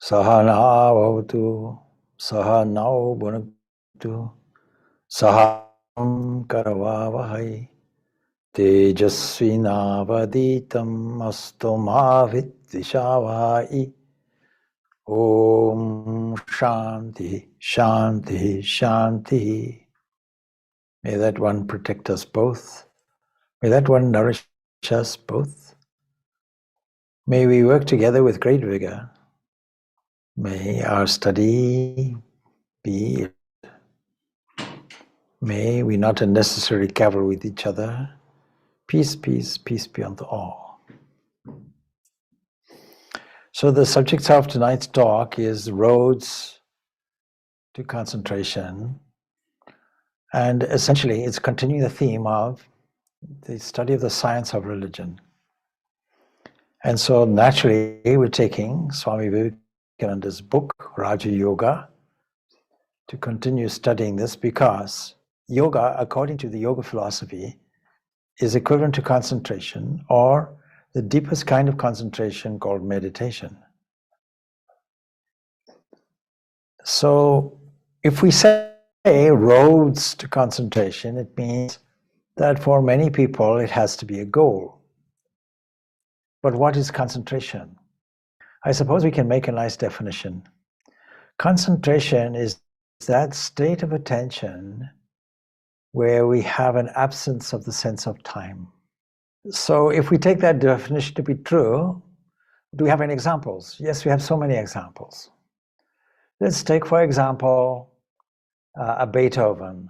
Sahana bhavatu, sahanau bhunaktu, saham karavavahai, tejasvinavaditam astu ma vidvishavai. Om Shanti, Shanti, Shanti. May that one protect us both. May that one nourish us both. May we work together with great vigor. May our study be, may we not unnecessarily cavil with each other. Peace, peace, peace be unto all. So the subject of tonight's talk is roads to concentration. And essentially, it's continuing the theme of the study of the science of religion. And so naturally, we're taking Swami Vivekananda's book, Raja Yoga, to continue studying this because yoga, according to the yoga philosophy, is equivalent to concentration, or the deepest kind of concentration called meditation. So if we say roads to concentration, it means that for many people it has to be a goal. But what is concentration? I suppose we can make a nice definition. Concentration is that state of attention where we have an absence of the sense of time. So if we take that definition to be true, do we have any examples? Yes, we have so many examples. Let's take, for example, a Beethoven.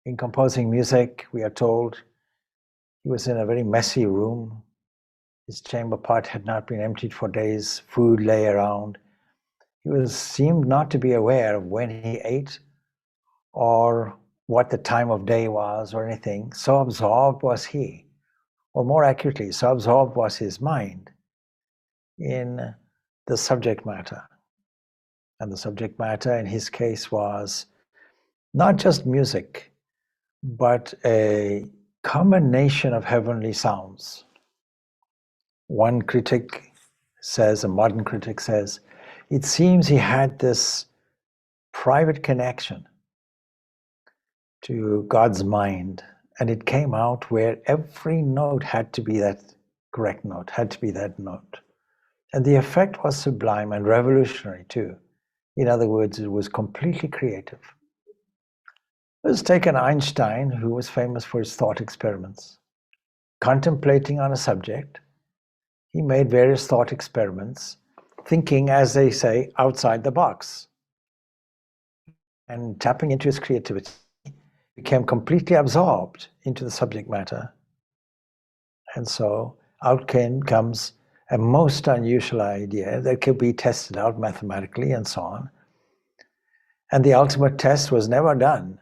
In composing music, we are told he was in a very messy room. His chamber pot had not been emptied for days. Food lay around. He seemed not to be aware of when he ate or what the time of day was or anything. So absorbed was he, or more accurately, so absorbed was his mind in the subject matter. And the subject matter in his case was not just music, but a combination of heavenly sounds. One critic says, a modern critic says, it seems he had this private connection to God's mind, and it came out where every note had to be that correct note, had to be that note. And the effect was sublime and revolutionary too. In other words, it was completely creative. Let's take an Einstein who was famous for his thought experiments. Contemplating on a subject, he made various thought experiments, thinking, as they say, outside the box. And tapping into his creativity, became completely absorbed into the subject matter. And so out comes a most unusual idea that could be tested out mathematically and so on. And the ultimate test was never done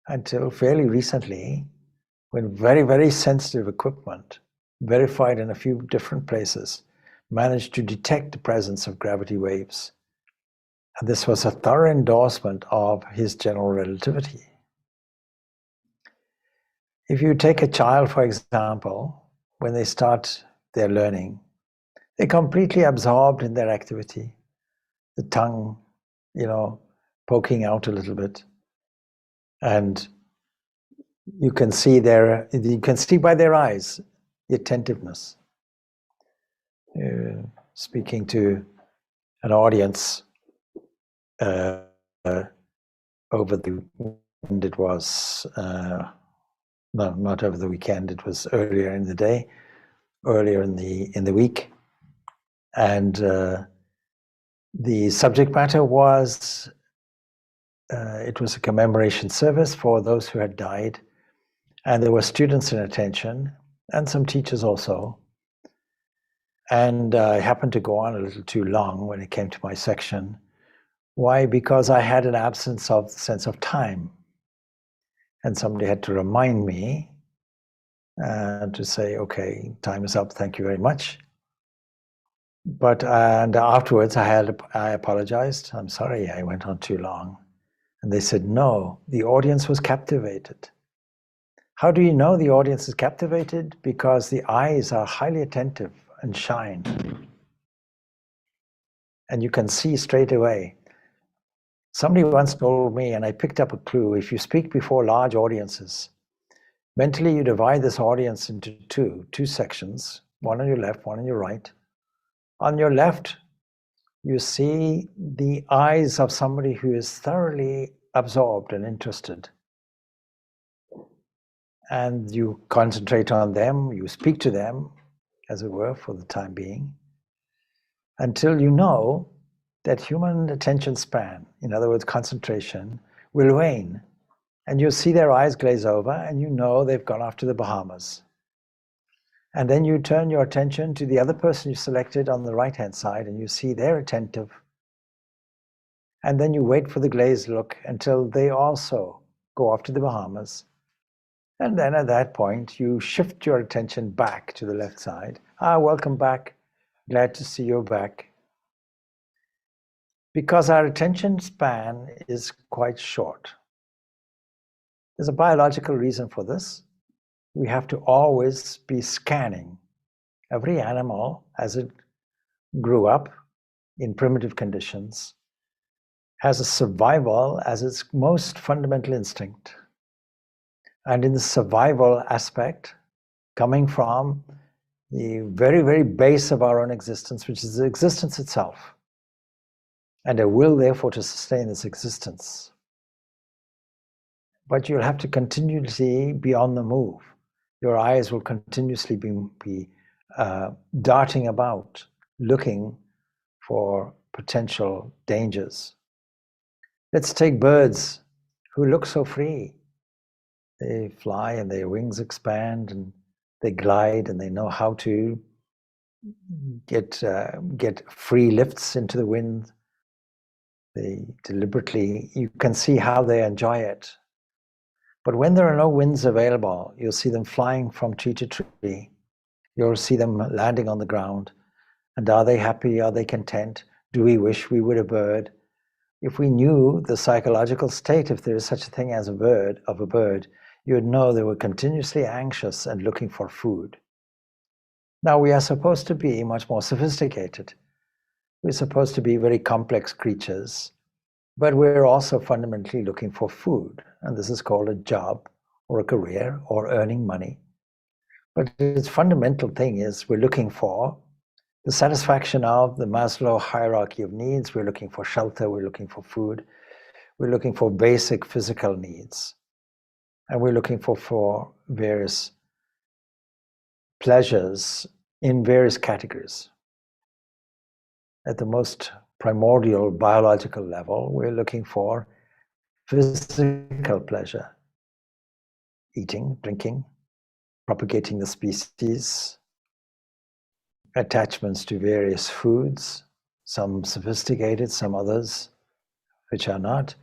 until fairly recently, when very, very sensitive equipment, verified in a few different places, managed to detect the presence of gravity waves. And this was a thorough endorsement of his general relativity. If you take a child, for example, when they start their learning, they're completely absorbed in their activity. The tongue, poking out a little bit. And you can see by their eyes the attentiveness. Speaking to an audience over the weekend, it was no, not over the weekend, it was earlier in the day, earlier in the week. And the subject matter was, it was a commemoration service for those who had died. And there were students in attention and some teachers also. And I happened to go on a little too long when it came to my section. Why? Because I had an absence of sense of time. And somebody had to remind me to say, okay, time is up, thank you very much. And afterwards I apologized. I'm sorry, I went on too long. And they said, no, the audience was captivated. How do you know the audience is captivated? Because the eyes are highly attentive and shine. and you can see straight away. Somebody once told me, and I picked up a clue, if you speak before large audiences, mentally you divide this audience into two sections, one on your left, one on your right. On your left, you see the eyes of somebody who is thoroughly absorbed and interested. And you concentrate on them, you speak to them, as it were, for the time being, until you know that human attention span, in other words, concentration, will wane. And you'll see their eyes glaze over, and you know they've gone off to the Bahamas. And then you turn your attention to the other person you selected on the right-hand side, and you see they're attentive. And then you wait for the glazed look until they also go off to the Bahamas. And then at that point, you shift your attention back to the left side. Welcome back. Glad to see you back. Because our attention span is quite short. There's a biological reason for this. We have to always be scanning. Every animal, as it grew up in primitive conditions, has a survival as its most fundamental instinct. And in the survival aspect, coming from the very, very base of our own existence, which is the existence itself, and a will, therefore, to sustain this existence. But you'll have to continuously be on the move. Your eyes will continuously be darting about, looking for potential dangers. Let's take birds who look so free. They fly and their wings expand and they glide and they know how to get free lifts into the wind. They deliberately, you can see how they enjoy it. But when there are no winds available, you'll see them flying from tree to tree. You'll see them landing on the ground. And are they happy? Are they content? Do we wish we were a bird? If we knew the psychological state, if there is such a thing as a bird, you would know they were continuously anxious and looking for food. Now, we are supposed to be much more sophisticated. We're supposed to be very complex creatures, but we're also fundamentally looking for food. And this is called a job or a career or earning money. But its fundamental thing is we're looking for the satisfaction of the Maslow hierarchy of needs. We're looking for shelter, we're looking for food, we're looking for basic physical needs. And we're looking for various pleasures in various categories. At the most primordial biological level, we're looking for physical pleasure. Eating, drinking, propagating the species, attachments to various foods, some sophisticated, some others which are not,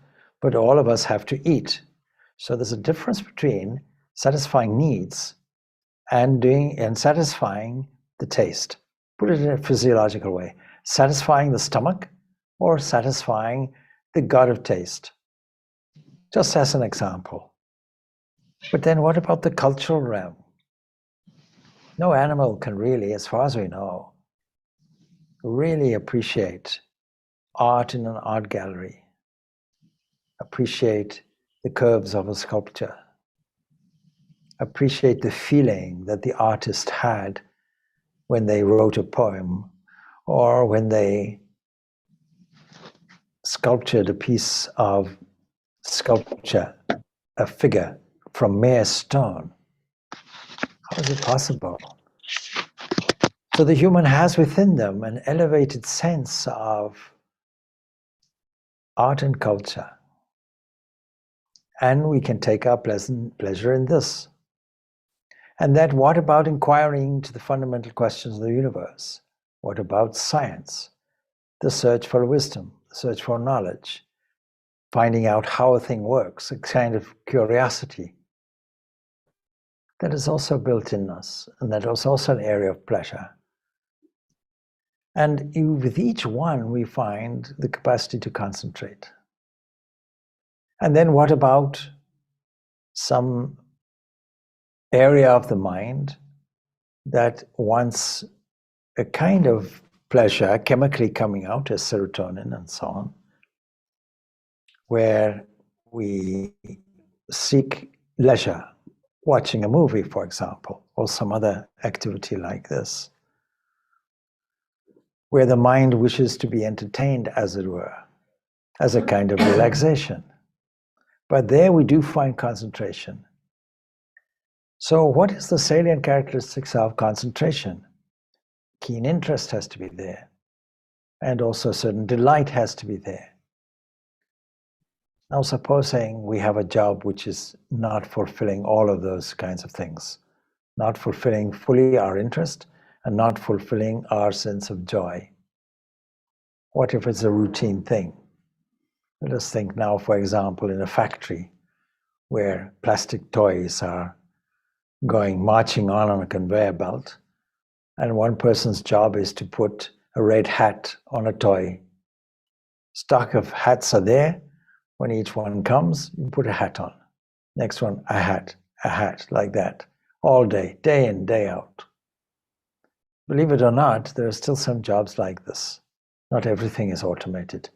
but all of us have to eat. So there's a difference between satisfying needs and satisfying the taste. Put it in a physiological way. Satisfying the stomach or satisfying the god of taste. Just as an example. But then what about the cultural realm? No animal can really, as far as we know, really appreciate art in an art gallery, appreciate the curves of a sculpture, appreciate the feeling that the artist had when they wrote a poem or when they sculptured a piece of sculpture, a figure from mere stone. How is it possible? So the human has within them an elevated sense of art and culture. And we can take our pleasure in this. And then what about inquiring into the fundamental questions of the universe? What about science? The search for wisdom, the search for knowledge, finding out how a thing works, a kind of curiosity. That is also built in us, and that is also an area of pleasure. And with each one, we find the capacity to concentrate. And then what about some area of the mind that wants a kind of pleasure chemically coming out as serotonin and so on, where we seek leisure, watching a movie, for example, or some other activity like this, where the mind wishes to be entertained, as it were, as a kind of relaxation. But there we do find concentration. So what is the salient characteristics of concentration? Keen interest has to be there, and also certain delight has to be there. Now supposing we have a job which is not fulfilling all of those kinds of things, not fulfilling fully our interest and not fulfilling our sense of joy. What if it's a routine thing? Let us think now, for example, in a factory where plastic toys are marching on a conveyor belt, and one person's job is to put a red hat on a toy. Stock of hats are there. When each one comes, you put a hat on. Next one, a hat, like that, all day, day in, day out. Believe it or not, there are still some jobs like this. Not everything is automated.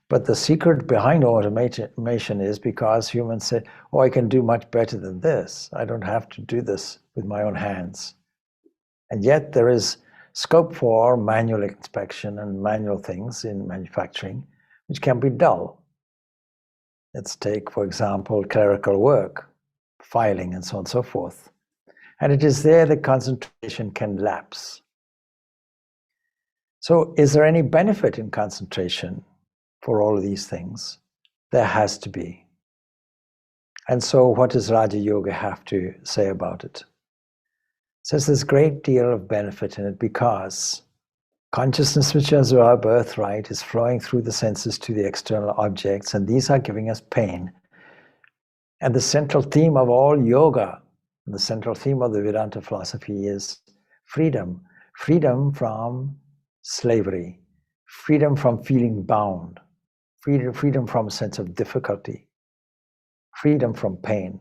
But the secret behind automation is because humans say, oh, I can do much better than this. I don't have to do this with my own hands. And yet there is scope for manual inspection and manual things in manufacturing, which can be dull. Let's take, for example, clerical work, filing, and so on and so forth. And it is there that concentration can lapse. So is there any benefit in concentration for all of these things? There has to be. And so what does Raja Yoga have to say about it? It says there's a great deal of benefit in it because consciousness, which is our birthright, is flowing through the senses to the external objects, and these are giving us pain. And the central theme of all yoga, the central theme of the Vedanta philosophy is freedom. Freedom from slavery, freedom from feeling bound, freedom from a sense of difficulty, freedom from pain.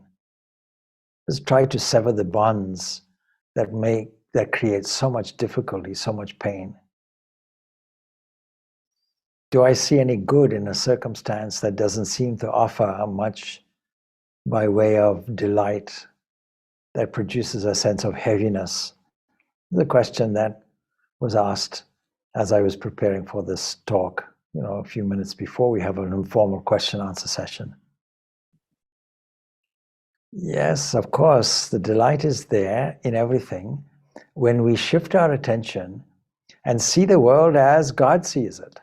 Let's try to sever the bonds that create so much difficulty, so much pain. Do I see any good in a circumstance that doesn't seem to offer much by way of delight, that produces a sense of heaviness? The question that was asked as I was preparing for this talk, a few minutes before. We have an informal question-answer session. Yes, of course, the delight is there in everything when we shift our attention and see the world as God sees it.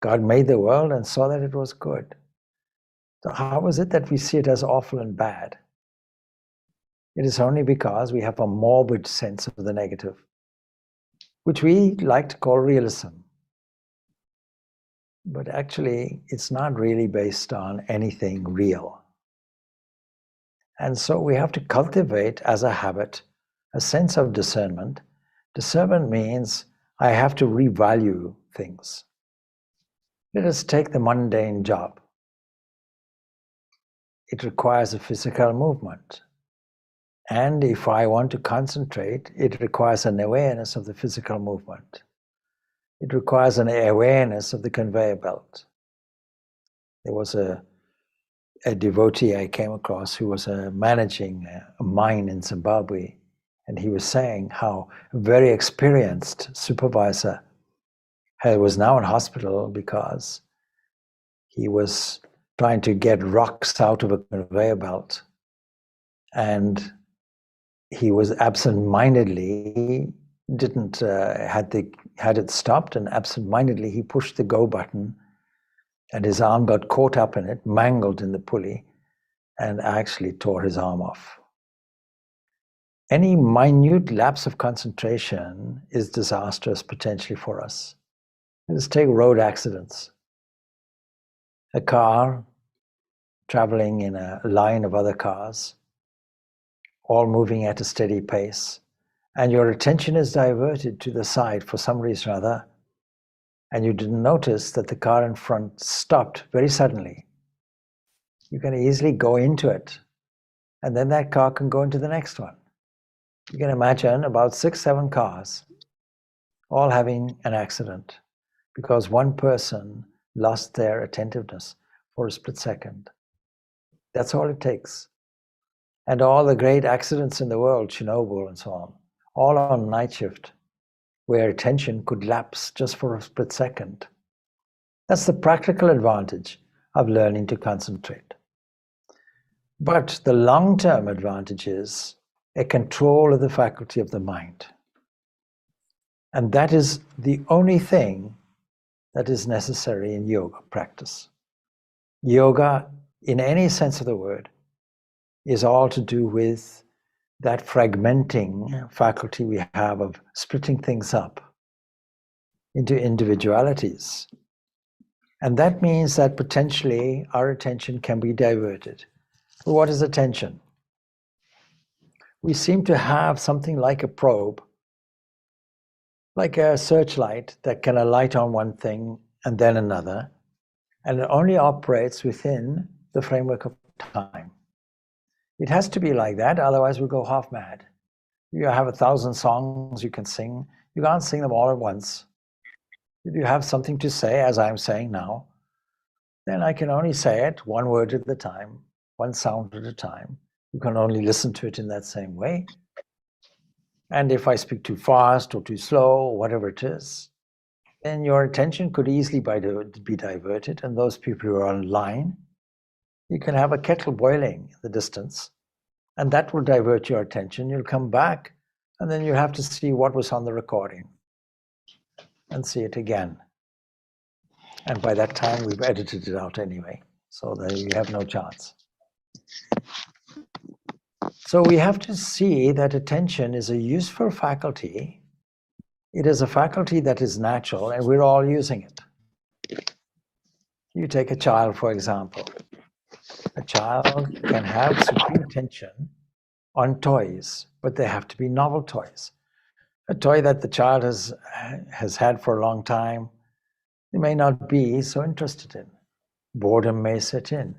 God made the world and saw that it was good. So how is it that we see it as awful and bad? It is only because we have a morbid sense of the negative, which we like to call realism. But actually, it's not really based on anything real. And so we have to cultivate as a habit a sense of discernment. Discernment means I have to revalue things. Let us take the mundane job. It requires a physical movement. And if I want to concentrate, it requires an awareness of the physical movement. It requires an awareness of the conveyor belt. There was a devotee I came across who was managing a mine in Zimbabwe, and he was saying how a very experienced supervisor was now in hospital because he was trying to get rocks out of a conveyor belt, and he was absent-mindedly had it stopped, and absent-mindedly he pushed the go button, and his arm got caught up in it, mangled in the pulley, and actually tore his arm off. Any minute lapse of concentration is disastrous potentially for us. Let's take road accidents. A car traveling in a line of other cars, all moving at a steady pace, and your attention is diverted to the side for some reason or other, and you didn't notice that the car in front stopped very suddenly. You can easily go into it, and then that car can go into the next one. You can imagine about 6, 7 cars all having an accident because one person lost their attentiveness for a split second. That's all it takes. And all the great accidents in the world, Chernobyl and so on, all on night shift, where attention could lapse just for a split second. That's the practical advantage of learning to concentrate. But the long-term advantage is a control of the faculty of the mind. And that is the only thing that is necessary in yoga practice. Yoga, in any sense of the word, is all to do with that fragmenting faculty we have of splitting things up into individualities. And that means that potentially our attention can be diverted. What is attention? We seem to have something like a probe, like a searchlight that can alight on one thing and then another, and it only operates within the framework of time. It has to be like that, otherwise we'll go half mad. You have 1,000 songs you can sing, you can't sing them all at once. If you have something to say, as I'm saying now, then I can only say it one word at a time, one sound at a time. You can only listen to it in that same way. And if I speak too fast or too slow, or whatever it is, then your attention could easily be diverted. And those people who are online, you can have a kettle boiling in the distance, and that will divert your attention. You'll come back, and then you have to see what was on the recording and see it again. And by that time, we've edited it out anyway, so that you have no chance. So we have to see that attention is a useful faculty. It is a faculty that is natural, and we're all using it. You take a child, for example. A child can have supreme attention on toys, but they have to be novel toys. A toy that the child has had for a long time, they may not be so interested in. Boredom may set in.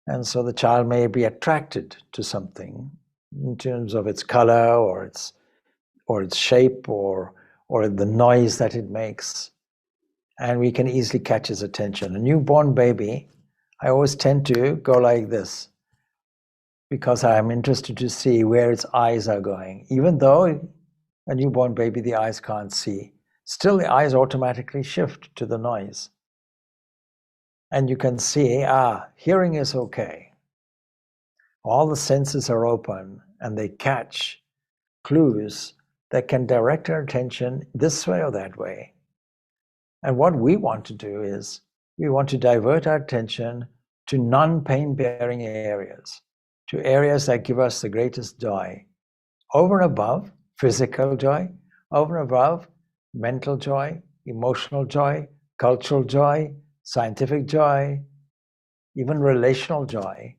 And so the child may be attracted to something in terms of its color or its shape or the noise that it makes. And we can easily catch his attention. A newborn baby, I always tend to go like this because I'm interested to see where its eyes are going. Even though a newborn baby, the eyes can't see, still the eyes automatically shift to the noise. And you can see, hearing is okay. All the senses are open and they catch clues that can direct our attention this way or that way. And what we want to do is we want to divert our attention to non-pain-bearing areas, to areas that give us the greatest joy, over and above physical joy, over and above mental joy, emotional joy, cultural joy, scientific joy, even relational joy,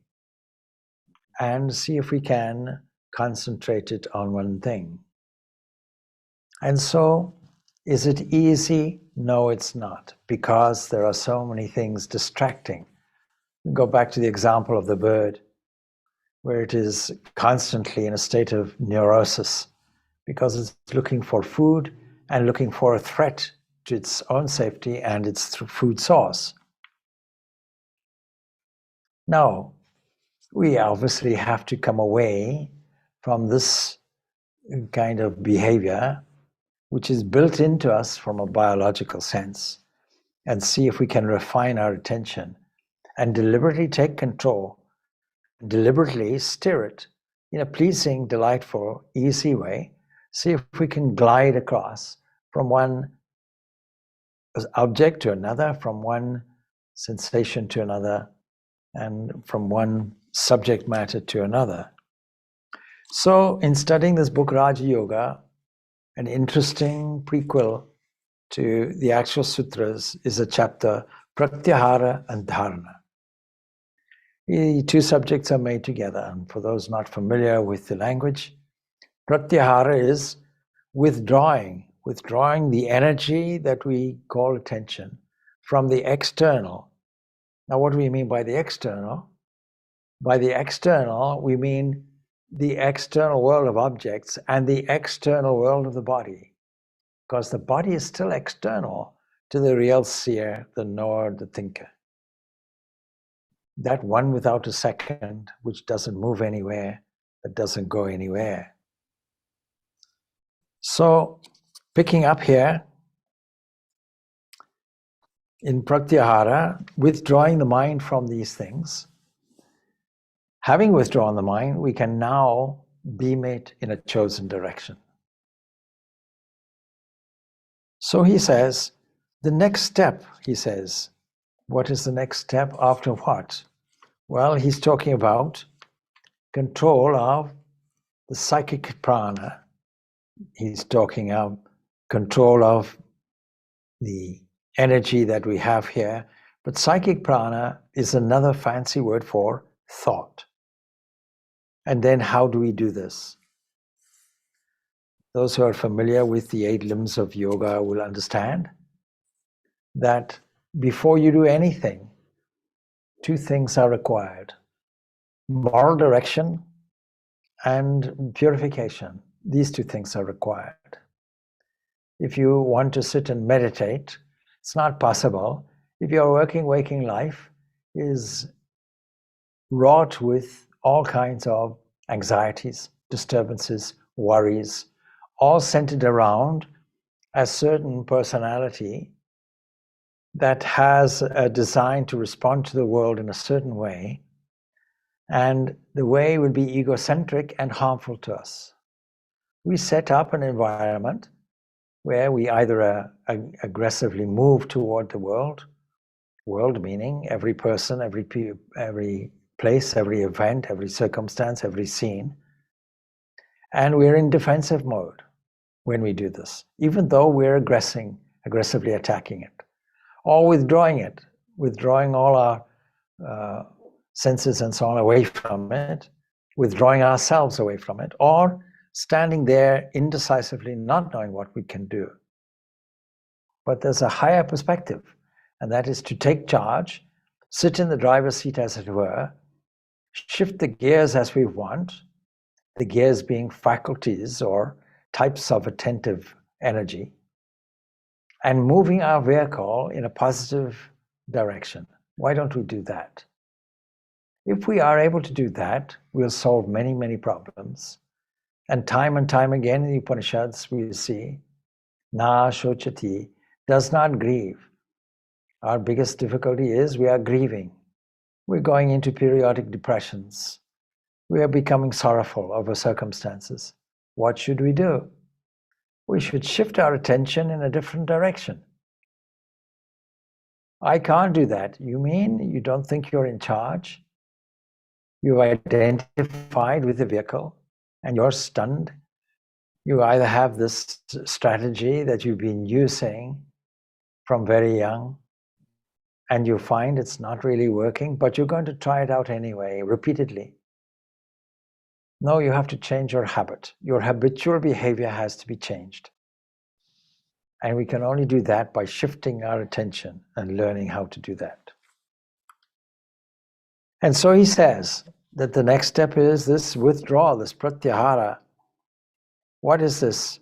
and see if we can concentrate it on one thing. And so, is it easy? No, it's not, because there are so many things distracting. Go back to the example of the bird, where it is constantly in a state of neurosis because it's looking for food and looking for a threat to its own safety and its food source. Now, we obviously have to come away from this kind of behavior, which is built into us from a biological sense, and see if we can refine our attention and deliberately take control, deliberately steer it in a pleasing, delightful, easy way. See if we can glide across from one object to another, from one sensation to another, and from one subject matter to another. So in studying this book, Raja Yoga, an interesting prequel to the actual sutras is a chapter, Pratyahara and Dharana. The two subjects are made together, and for those not familiar with the language, Pratyahara is withdrawing the energy that we call attention from the external. Now, what do we mean by the external? By the external, we mean the external world of objects and the external world of the body. because the body is still external to the real seer, the knower, the thinker. That one without a second, which doesn't move anywhere, that doesn't go anywhere. So, picking up here, in Pratyahara, withdrawing the mind from these things, having withdrawn the mind, we can now beam it in a chosen direction. So he says, the next step, he says, what is the next step after what? Well, he's talking about control of the psychic prana. He's talking of control of the energy that we have here. But psychic prana is another fancy word for thought. And then how do we do this? Those who are familiar with the 8 limbs of yoga will understand that before you do anything, 2 things are required: moral direction and purification. These 2 things are required. If you want to sit and meditate, it's not possible if your waking life is wrought with all kinds of anxieties, disturbances, worries, all centered around a certain personality that has a design to respond to the world in a certain way, and the way will be egocentric and harmful to us. We set up an environment where we either aggressively move toward the world meaning every person, every place, every event, every circumstance, every scene, and we're in defensive mode when we do this, even though we're aggressively attacking it, or withdrawing all our senses and so on away from it, withdrawing ourselves away from it, or standing there indecisively, not knowing what we can do. But there's a higher perspective, and that is to take charge, sit in the driver's seat, as it were, shift the gears as we want, the gears being faculties or types of attentive energy, and moving our vehicle in a positive direction. Why don't we do that? If we are able to do that, we'll solve many, many problems. And time again in the Upanishads, we see, na shochati, does not grieve. Our biggest difficulty is we are grieving. We're going into periodic depressions. We are becoming sorrowful over circumstances. What should we do? We should shift our attention in a different direction. I can't do that. You mean you don't think you're in charge? You've identified with the vehicle and you're stunned. You either have this strategy that you've been using from very young, and you find it's not really working, but you're going to try it out anyway, repeatedly. No, you have to change your habit. Your habitual behavior has to be changed. And we can only do that by shifting our attention and learning how to do that. And so he says that the next step is this withdrawal, this pratyahara. What is this?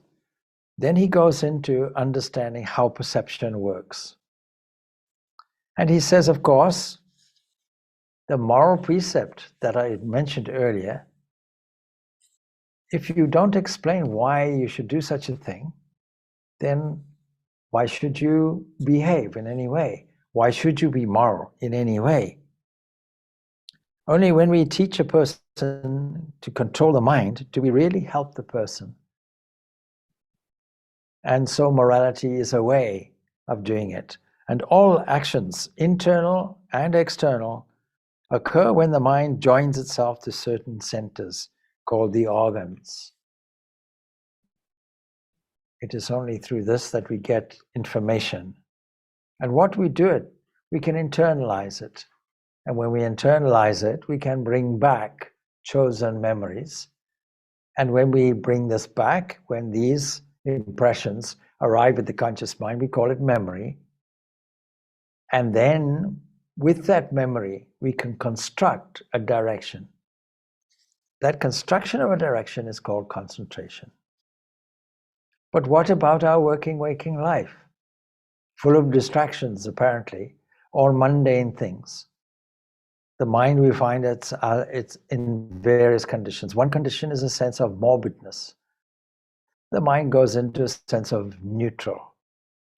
Then he goes into understanding how perception works. And he says, of course, the moral precept that I mentioned earlier, if you don't explain why you should do such a thing, then why should you behave in any way? Why should you be moral in any way? Only when we teach a person to control the mind do we really help the person. And so morality is a way of doing it. And all actions, internal and external, occur when the mind joins itself to certain centers called the organs. It is only through this that we get information. And what we do it, we can internalize it. And when we internalize it, we can bring back chosen memories. And when we bring this back, when these impressions arrive at the conscious mind, we call it memory. And then with that memory, we can construct a direction. That construction of a direction is called concentration. But what about our waking life? Full of distractions, apparently, or mundane things. The mind, we find it's in various conditions. One condition is a sense of morbidness. The mind goes into a sense of neutral.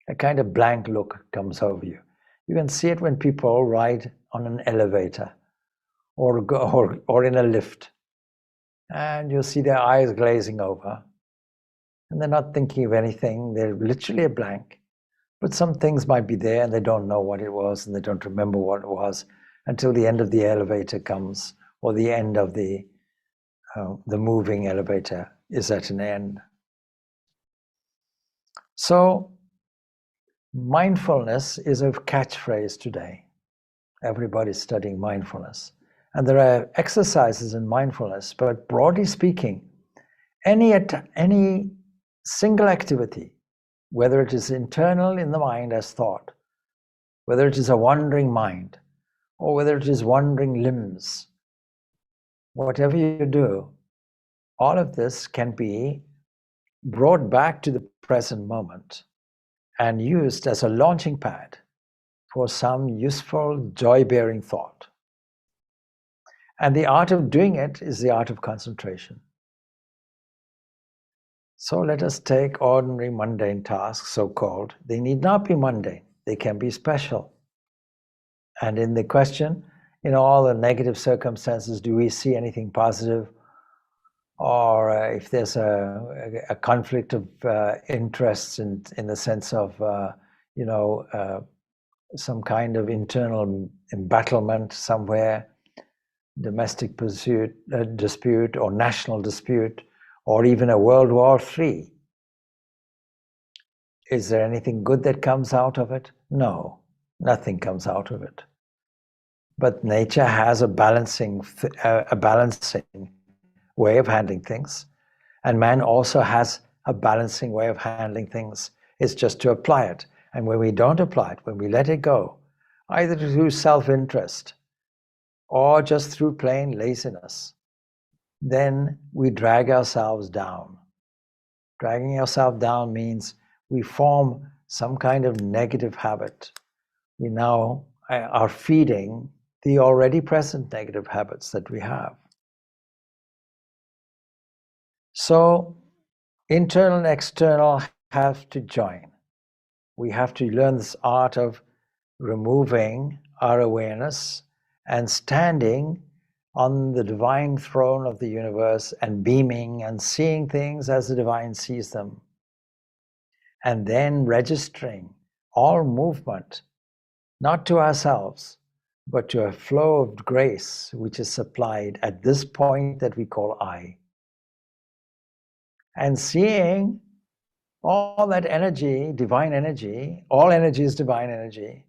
A kind of blank look comes over you. You can see it when people ride on an elevator or in a lift. And you'll see their eyes glazing over. And they're not thinking of anything. They're literally a blank. But some things might be there and they don't know what it was and they don't remember what it was until the end of the elevator comes or the end of the moving elevator is at an end. So mindfulness is a catchphrase today. Everybody's studying mindfulness. And there are exercises in mindfulness, but broadly speaking, any single activity, whether it is internal in the mind as thought, whether it is a wandering mind, or whether it is wandering limbs, whatever you do, all of this can be brought back to the present moment and used as a launching pad for some useful, joy-bearing thought. And the art of doing it is the art of concentration. So let us take ordinary mundane tasks, so-called. They need not be mundane. They can be special. And in the question, in all the negative circumstances, do we see anything positive? Or if there's a conflict of interests in the sense of, some kind of internal embattlement somewhere, domestic dispute or national dispute, or even a World War III. Is there anything good that comes out of it? No, nothing comes out of it. But nature has a balancing way of handling things, and man also has a balancing way of handling things. It's just to apply it. And when we don't apply it, when we let it go, either through self-interest or just through plain laziness, then we drag ourselves down. Dragging yourself down means we form some kind of negative habit. We now are feeding the already present negative habits that we have. So internal and external have to join. We have to learn this art of removing our awareness and standing on the divine throne of the universe and beaming and seeing things as the divine sees them. And then registering all movement, not to ourselves, but to a flow of grace which is supplied at this point that we call I. And seeing all that energy, divine energy, all energy is divine energy,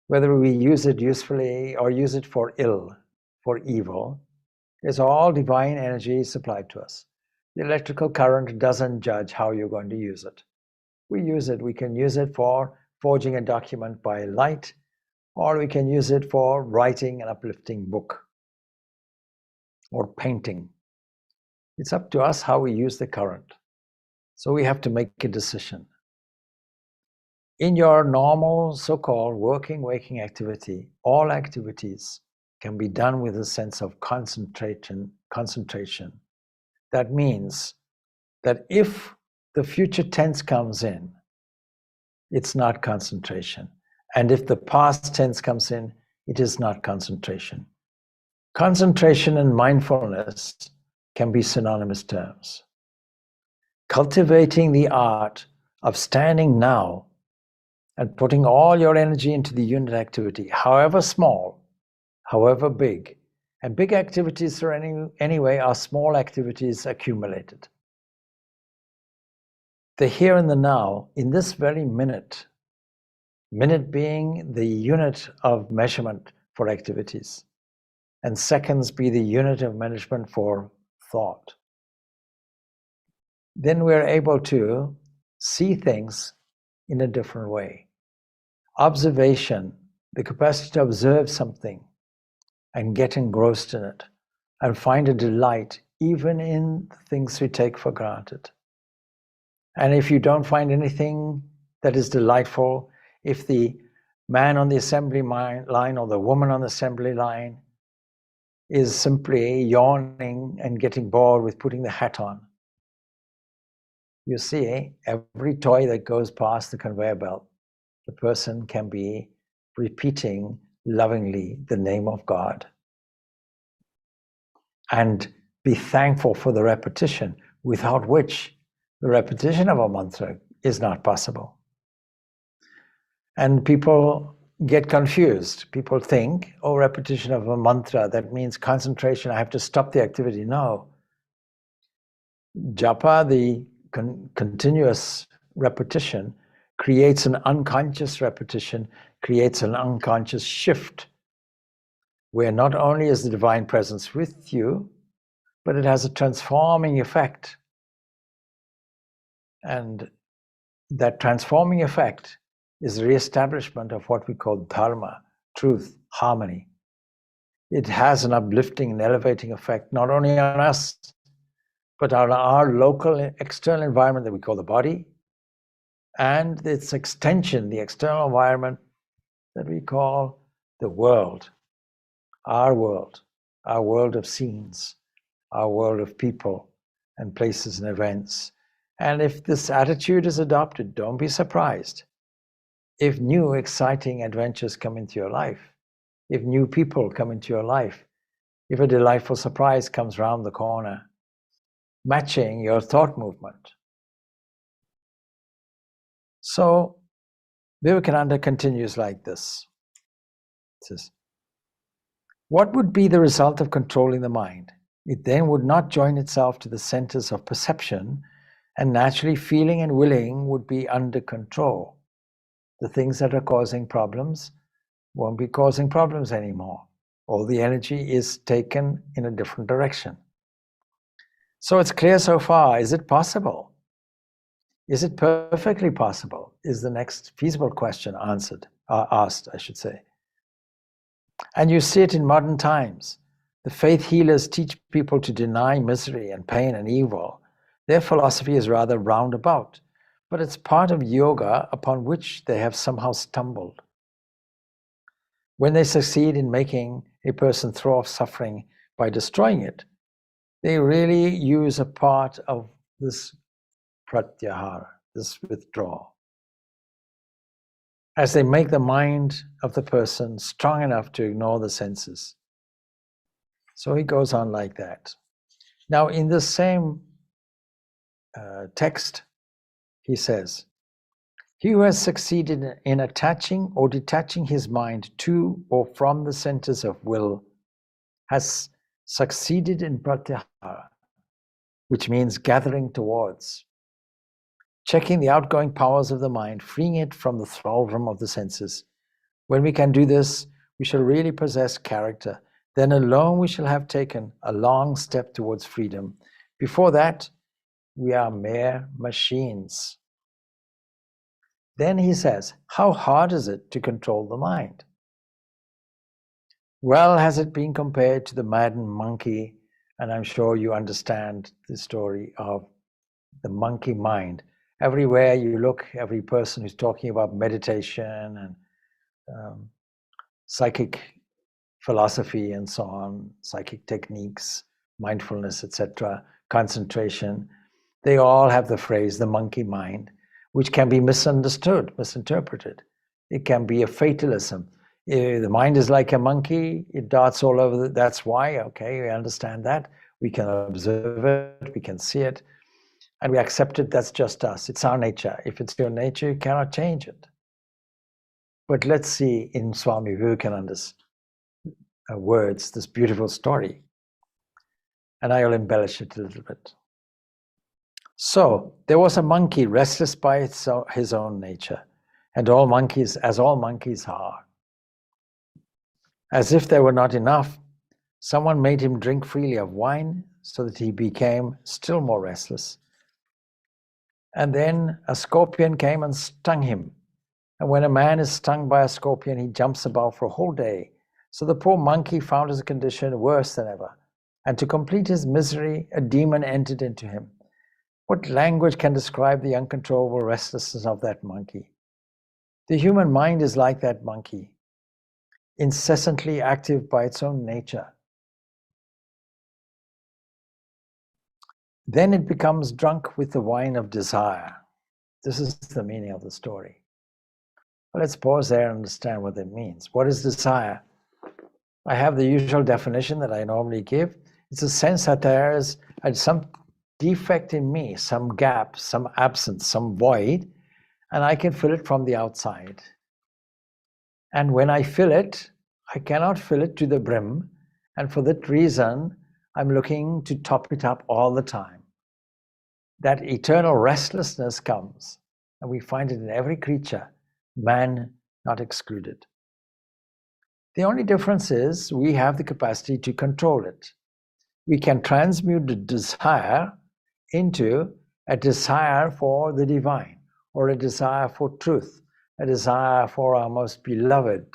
whether we use it usefully or use it for ill, for evil, is all divine energy supplied to us. The electrical current doesn't judge how you're going to use it. We use it. We can use it for forging a document by light, or we can use it for writing an uplifting book or painting. It's up to us how we use the current. So we have to make a decision. In your normal so-called waking activity, all activities can be done with a sense of concentration. That means that if the future tense comes in, it's not concentration. And if the past tense comes in, it is not concentration. Concentration and mindfulness can be synonymous terms. Cultivating the art of standing now and putting all your energy into the unit activity, however small, however big. And big activities anyway are small activities accumulated. The here and the now, in this very minute being the unit of measurement for activities, and seconds be the unit of measurement for thought. Then we're able to see things in a different way. Observation, the capacity to observe something and get engrossed in it and find a delight even in things we take for granted. And if you don't find anything that is delightful, if the man on the assembly line or the woman on the assembly line is simply yawning and getting bored with putting the hat on, you see, every toy that goes past the conveyor belt, the person can be repeating lovingly the name of God and be thankful for the repetition, without which the repetition of a mantra is not possible. And people get confused. People think, oh, repetition of a mantra, that means concentration, I have to stop the activity. No. Japa, the continuous repetition, creates an unconscious repetition, creates an unconscious shift, where not only is the divine presence with you, but it has a transforming effect. And that transforming effect is the re-establishment of what we call dharma, truth, harmony. It has an uplifting and elevating effect, not only on us, but on our local external environment that we call the body, and its extension, the external environment that we call the world, our world of scenes, our world of people and places and events. And if this attitude is adopted, don't be surprised if new exciting adventures come into your life, if new people come into your life, if a delightful surprise comes round the corner, matching your thought movement. So Vivekananda continues like this. It says, what would be the result of controlling the mind? It then would not join itself to the centers of perception, and naturally feeling and willing would be under control. The things that are causing problems won't be causing problems anymore. All the energy is taken in a different direction. So it's clear so far. Is it possible? Is it perfectly possible? Is the next feasible question asked, I should say. And you see it in modern times. The faith healers teach people to deny misery and pain and evil. Their philosophy is rather roundabout, but it's part of yoga upon which they have somehow stumbled. When they succeed in making a person throw off suffering by destroying it, they really use a part of this pratyahara, this withdrawal, as they make the mind of the person strong enough to ignore the senses. So he goes on like that. Now, in the same text, he says, he who has succeeded in attaching or detaching his mind to or from the centers of will has succeeded in pratyahara, which means gathering towards, checking the outgoing powers of the mind, freeing it from the thraldom of the senses. When we can do this, we shall really possess character. Then alone we shall have taken a long step towards freedom. Before that, we are mere machines. Then he says, how hard is it to control the mind? Well, has it been compared to the maddened monkey? And I'm sure you understand the story of the monkey mind. Everywhere you look, every person who's talking about meditation and psychic philosophy and so on, psychic techniques, mindfulness, etc., concentration, they all have the phrase, the monkey mind, which can be misunderstood, misinterpreted. It can be a fatalism. The mind is like a monkey, it darts all over, that's why, okay, we understand that. We can observe it, we can see it, and we accept it, that's just us. It's our nature. If it's your nature, you cannot change it. But let's see in Swami Vivekananda's words, this beautiful story. And I will embellish it a little bit. So, there was a monkey restless by his own nature, and all monkeys, as all monkeys are. As if there were not enough, someone made him drink freely of wine so that he became still more restless. And then a scorpion came and stung him. And when a man is stung by a scorpion, he jumps about for a whole day. So the poor monkey found his condition worse than ever. And to complete his misery, a demon entered into him. What language can describe the uncontrollable restlessness of that monkey? The human mind is like that monkey, incessantly active by its own nature. Then it becomes drunk with the wine of desire. This is the meaning of the story. Well, let's pause there and understand what that means. What is desire? I have the usual definition that I normally give. It's a sense that there is some defect in me, some gap, some absence, some void, and I can fill it from the outside. And when I fill it, I cannot fill it to the brim, and for that reason, I'm looking to top it up all the time. That eternal restlessness comes, and we find it in every creature, man not excluded. The only difference is we have the capacity to control it. We can transmute the desire into a desire for the divine, or a desire for truth, a desire for our most beloved,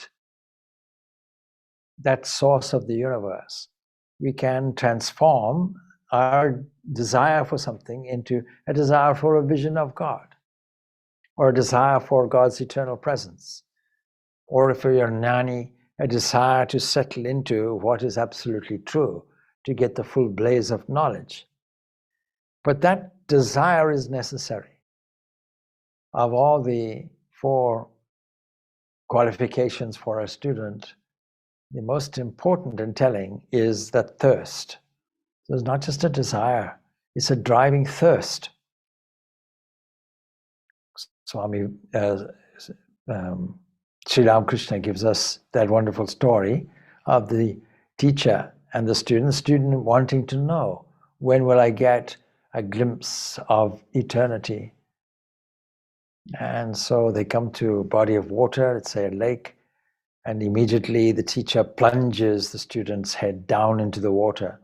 that source of the universe. We can transform our desire for something into a desire for a vision of God, or a desire for God's eternal presence, or if you're a Jnani, a desire to settle into what is absolutely true, to get the full blaze of knowledge. But that desire is necessary. Of all the 4 qualifications for a student, the most important and telling is that thirst. So it's not just a desire, it's a driving thirst. Swami Sri Ramakrishna gives us that wonderful story of the teacher and the student wanting to know, when will I get a glimpse of eternity? And so they come to a body of water, let's say a lake, and immediately the teacher plunges the student's head down into the water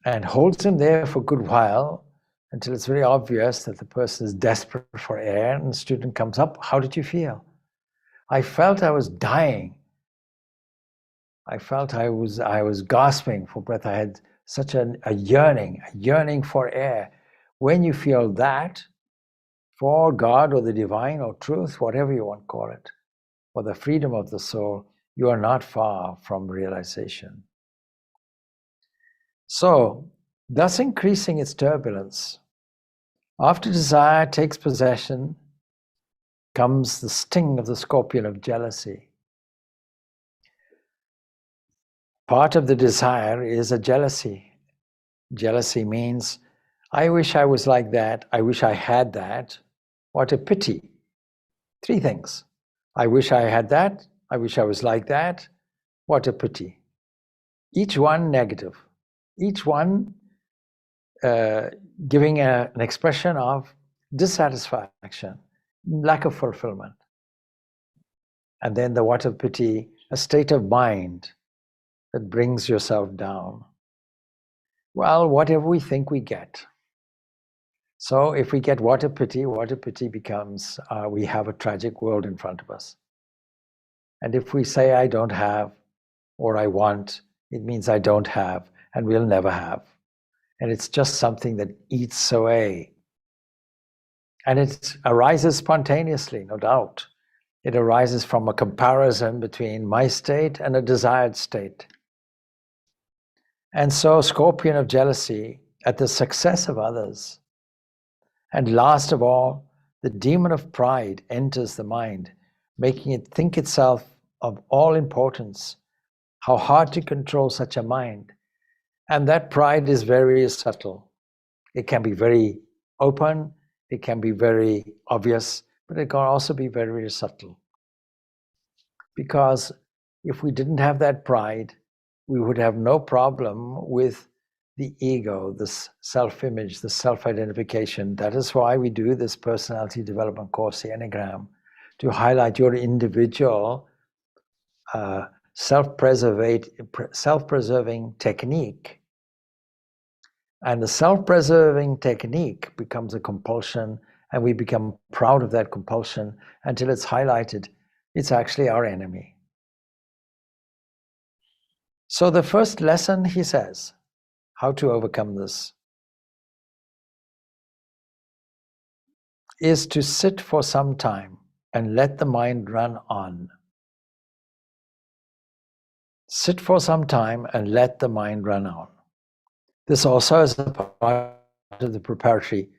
and holds him there for a good while until it's very obvious that the person is desperate for air, and the student comes up. How did you feel? I felt I was dying. I felt I was gasping for breath. I had such a yearning for air. When you feel that, for God or the divine or truth, whatever you want to call it, or the freedom of the soul, you are not far from realization. So, thus increasing its turbulence, after desire takes possession, comes the sting of the scorpion of jealousy. Part of the desire is a jealousy. Jealousy means, I wish I was like that, I wish I had that. What a pity. 3 things. I wish I had that, I wish I was like that. What a pity. Each one negative. Each one giving an expression of dissatisfaction, lack of fulfillment. And then the what a pity, a state of mind that brings yourself down. Well, whatever we think we get. So if we get what a pity becomes, we have a tragic world in front of us. And if we say I don't have, or I want, it means I don't have, and we'll never have. And it's just something that eats away. And it arises spontaneously, no doubt. It arises from a comparison between my state and a desired state. And so, scorpion of jealousy at the success of others. And last of all, the demon of pride enters the mind, making it think itself of all importance. How hard to control such a mind. And that pride is very subtle. It can be very open, it can be very obvious, but it can also be very, very subtle. Because if we didn't have that pride, we would have no problem with the ego, this self-image, the self-identification. That is why we do this personality development course, the Enneagram, to highlight your individual self-preserving technique. And the self-preserving technique becomes a compulsion, and we become proud of that compulsion until it's highlighted. It's actually our enemy. So the first lesson, he says, how to overcome this. is to sit for some time and let the mind run on. Sit for some time and let the mind run on. This also is a part of the preparatory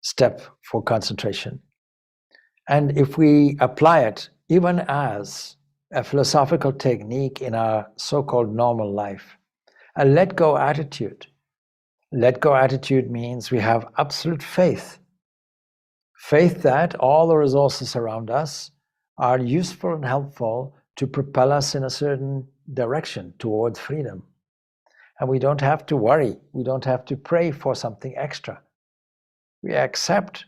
step for concentration. And if we apply it even as a philosophical technique in our so-called normal life, a let-go attitude. Let-go attitude means we have absolute faith. Faith that all the resources around us are useful and helpful to propel us in a certain direction towards freedom. And we don't have to worry. We don't have to pray for something extra. We accept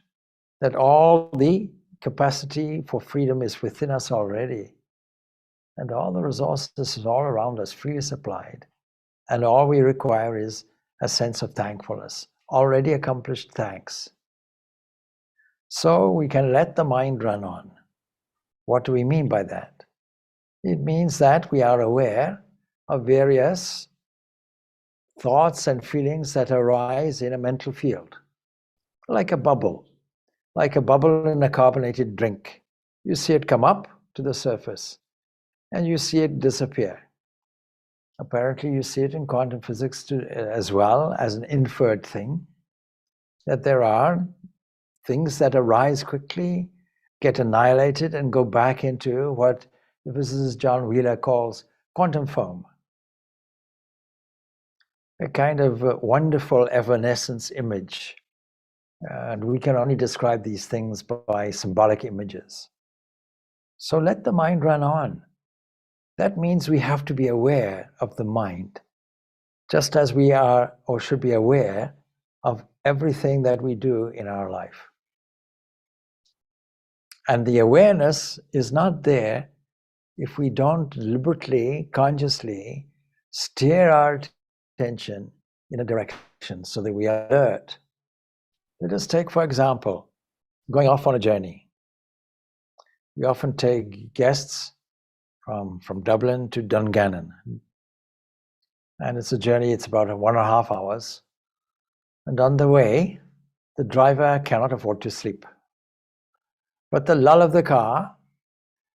that all the capacity for freedom is within us already. And all the resources is all around us, freely supplied. And all we require is a sense of thankfulness, already accomplished thanks. So we can let the mind run on. What do we mean by that? It means that we are aware of various thoughts and feelings that arise in a mental field, like a bubble in a carbonated drink. You see it come up to the surface and you see it disappear. Apparently you see it in quantum physics as well as an inferred thing, that there are things that arise quickly, get annihilated and go back into what the physicist John Wheeler calls quantum foam. A kind of wonderful evanescence image. And we can only describe these things by symbolic images. So let the mind run on. That means we have to be aware of the mind, just as we are or should be aware of everything that we do in our life. And the awareness is not there if we don't deliberately, consciously steer our attention in a direction so that we are alert. Let us take, for example, going off on a journey. We often take guests from Dublin to Dungannon. And it's a journey, it's about 1.5 hours. And on the way, the driver cannot afford to sleep. But the lull of the car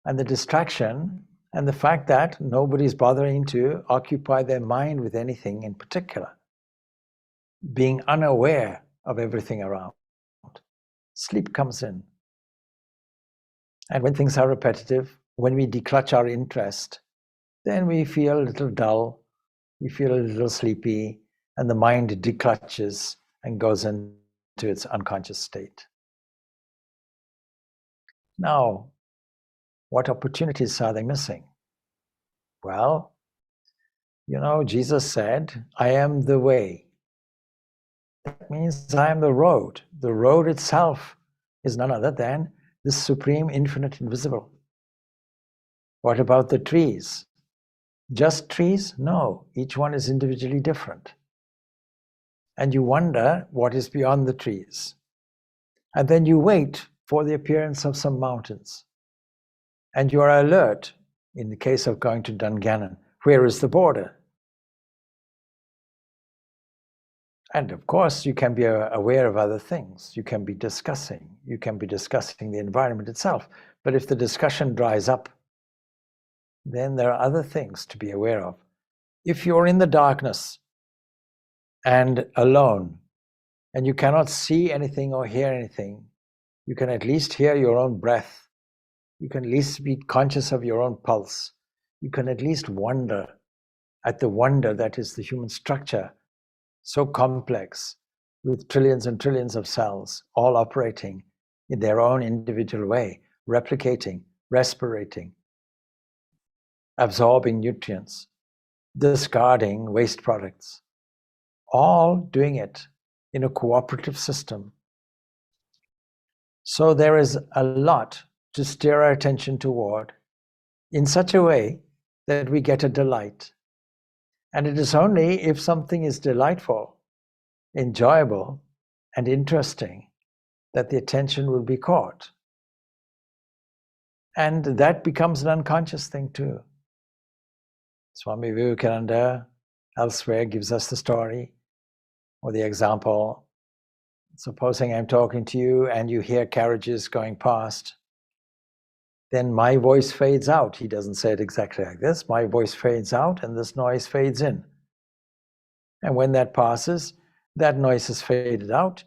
and the distraction and the fact that nobody's bothering to occupy their mind with anything in particular, being unaware of everything around, sleep comes in. And when things are repetitive, when we declutch our interest, then we feel a little dull, we feel a little sleepy, and the mind declutches and goes into its unconscious state. Now, what opportunities are they missing? Well, Jesus said, I am the way. That means I am the road. The road itself is none other than this supreme, infinite, invisible. What about the trees? Just trees? No, each one is individually different. And you wonder what is beyond the trees. And then you wait for the appearance of some mountains. And you are alert, in the case of going to Dungannon, where is the border? And of course, you can be aware of other things. You can be discussing the environment itself. But if the discussion dries up, then there are other things to be aware of. If you're in the darkness and alone, and you cannot see anything or hear anything, you can at least hear your own breath. You can at least be conscious of your own pulse. You can at least wonder at the wonder that is the human structure, so complex, with trillions and trillions of cells, all operating in their own individual way, replicating, respirating, absorbing nutrients, discarding waste products, all doing it in a cooperative system. So there is a lot to steer our attention toward in such a way that we get a delight. And it is only if something is delightful, enjoyable, and interesting that the attention will be caught. And that becomes an unconscious thing too. Swami Vivekananda elsewhere gives us the story or the example Supposing I'm talking to you and you hear carriages going past, then my voice fades out. He doesn't say it exactly like this. My voice fades out and this noise fades in. And when that passes, that noise has faded out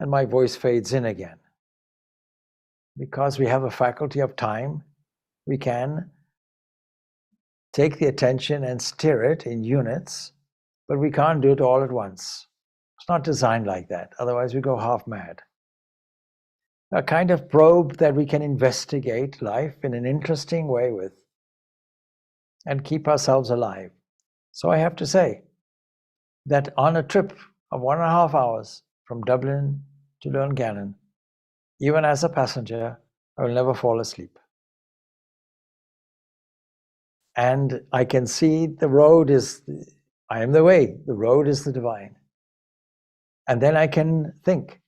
and my voice fades in again. Because we have a faculty of time, we can take the attention and steer it in units, but we can't do it all at once. It's not designed like that. Otherwise, we go half mad. A kind of probe that we can investigate life in an interesting way with and keep ourselves alive. So I have to say that on a trip of 1.5 hours from Dublin to Dungannon, even as a passenger, I will never fall asleep. And I can see the road is, I am the way, the road is the divine. And then I can think,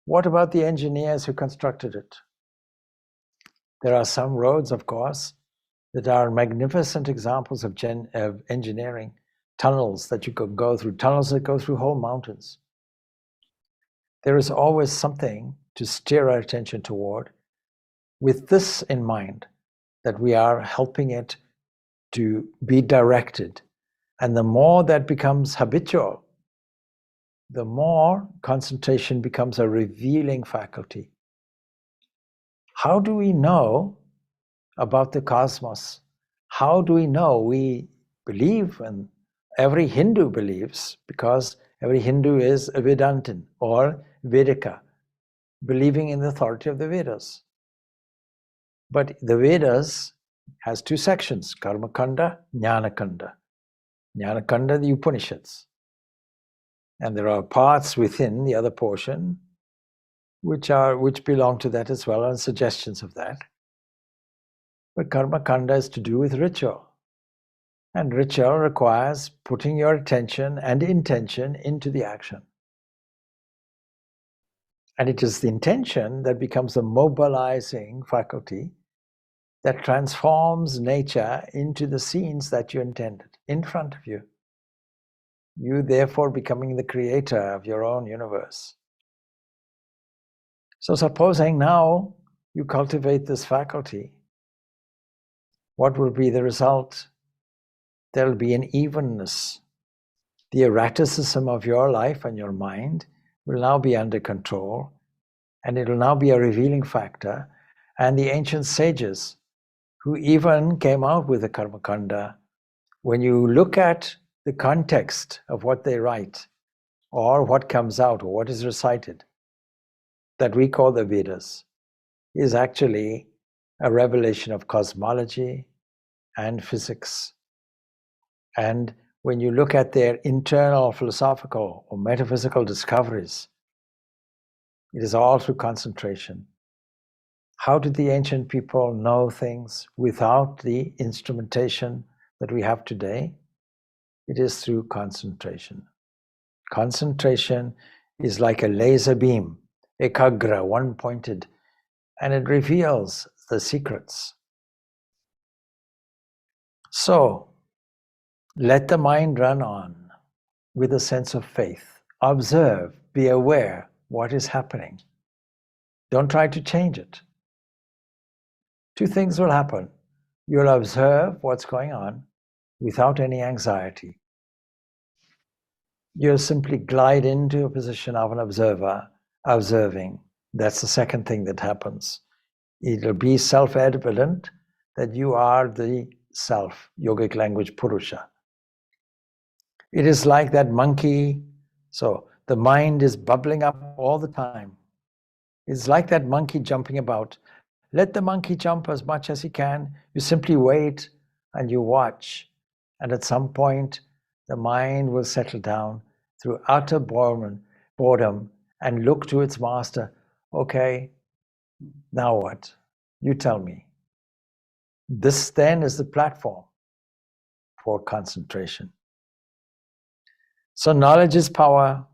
what about the engineers who constructed it? There are some roads, of course, that are magnificent examples of engineering. Tunnels that you could go through, tunnels that go through whole mountains. There is always something to steer our attention toward, with this in mind, that we are helping it to be directed. And the more that becomes habitual, the more concentration becomes a revealing faculty. How do we know about the cosmos? How do we know? We believe, and every Hindu believes, because every Hindu is a Vedantin or Vedika, believing in the authority of the Vedas. But the Vedas has 2 sections, Karma Kanda, Jnana Kanda. Jnana Kanda, the Upanishads. And there are parts within the other portion which belong to that as well, and suggestions of that. But Karma Kanda is to do with ritual. And ritual requires putting your attention and intention into the action. And it is the intention that becomes the mobilizing faculty that transforms nature into the scenes that you intended in front of you. You therefore becoming the creator of your own universe. So supposing now you cultivate this faculty, what will be the result? There will be an evenness. The erraticism of your life and your mind will now be under control, and it will now be a revealing factor. And the ancient sages, who even came out with the Karma Kanda, when you look at the context of what they write, or what comes out, or what is recited, that we call the Vedas, is actually a revelation of cosmology and physics. And when you look at their internal philosophical or metaphysical discoveries, it is all through concentration. How did the ancient people know things without the instrumentation that we have today? It is through concentration. Concentration is like a laser beam, ekagra, one-pointed, and it reveals the secrets. So, let the mind run on with a sense of faith. Observe, be aware what is happening. Don't try to change it. 2 things will happen. You'll observe what's going on without any anxiety. You'll simply glide into a position of an observer, observing. That's the second thing that happens. It'll be self-evident that you are the self, yogic language, Purusha. It is like that monkey. So the mind is bubbling up all the time. It's like that monkey jumping about. Let the monkey jump as much as he can. You simply wait and you watch. And at some point, the mind will settle down through utter boredom and look to its master. Okay, now what? You tell me. This then is the platform for concentration. So knowledge is power,